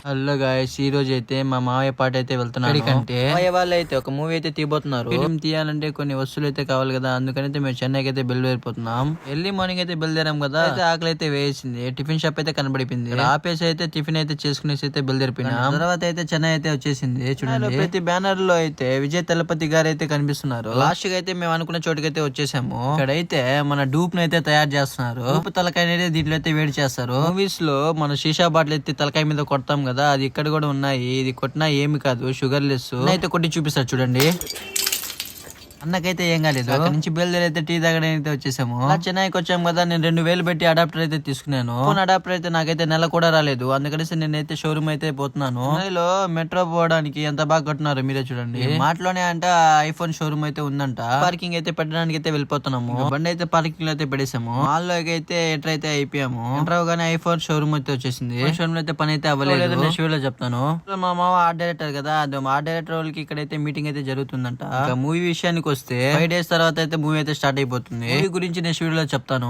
Hello guys, ఈ రోజు అయితే మా మావయ్య పాట అయితే వెళ్తున్నాను. అంటే మావయ్య వాళ్ళు అయితే ఒక మూవీ అయితే తీయబోతున్నారు. ఫిలిం తీయాలంటే కొన్ని వస్తువులు అయితే కావాలి కదా, అందుకనైతే మేము చెన్నైకి అయితే బయలుదేరిపోతున్నాం. ఎర్లీ మార్నింగ్ అయితే బయలుదేరాం కదా, అయితే ఆకలి అయితే వేసింది. టిఫిన్ షాప్ అయితే కనబడిపోయింది. ఆపేసి అయితే టిఫిన్ అయితే చేసుకునేసి అయితే బయలుదేరిపోయినాం. తర్వాత అయితే చెన్నై అయితే వచ్చేసింది. చూడండి, ప్రతి బ్యానర్ లో అయితే విజయ్ తలపతి గారు అయితే కనిపిస్తున్నారు. లాస్ట్ గా అయితే మేము అనుకున్న చోటుకి అయితే వచ్చేసాము. ఇక్కడైతే మన డూప్ ను అయితే తయారు చేస్తున్నారు. డూప్ తలకాయ అనేది దీంట్లో అయితే వేడి చేస్తారు. మూవీస్ లో మన షీషా బాటిల్ అయితే తలకాయ మీద కొడతాం కదా, అది ఇక్కడ కూడా ఉన్నాయి. ఇది కొట్టినా ఏమి కాదు, షుగర్ లెస్. అయితే కొట్టి చూపిస్తారు చూడండి. అన్నకైతే ఏం కాలేదు. అక్కడ నుంచి బయలుదేరి అయితే టీ తాగడానికి అయితే వచ్చేసాము. చెన్నైకి వచ్చాము కదా, నేను 2000 పెట్టి అడాప్టర్ అయితే తీసుకున్నాను. ఫోన్ అడాప్టర్ అయితే నాకైతే నెల కూడా రాలేదు. అందుకనేసి నేనైతే షోరూమ్ అయితే పోతున్నాను. చెన్నైలో మెట్రో పోవడానికి ఎంత బాగా కట్టున్నారు మీరే చూడండి. మాటలోనే అంట ఐఫోన్ షోరూమ్ అయితే ఉందంట. పార్కింగ్ అయితే పెట్టడానికి అయితే వెళ్ళిపోతున్నాము. బండి అయితే పార్కింగ్ లో అయితే పెడేసాము. మాల్ లోకి అయితే ఎంటర్ అయితే అయిపోయాము. ఎంటర్ అవగానే ఐఫోన్ షోరూమ్ అయితే వచ్చేసింది. షోరూమ్ లో అయితే పని అయితే అవ్వలేదు. నెక్స్ట్ వీడియో చెప్తాను. మా మామ ఆర్ట్ డైరెక్టర్ కదా, అది ఆర్ట్ డైరెక్టర్ వాళ్ళకి ఇక్కడైతే మీటింగ్ అయితే జరుగుతుందంట. మూవీ విషయానికి వస్తే 5 days తర్వాత అయితే మూవీ అయితే స్టార్ట్ అయిపోతుంది. మూవీ గురించి నెక్స్ట్ వీడియోలో చెప్తాను.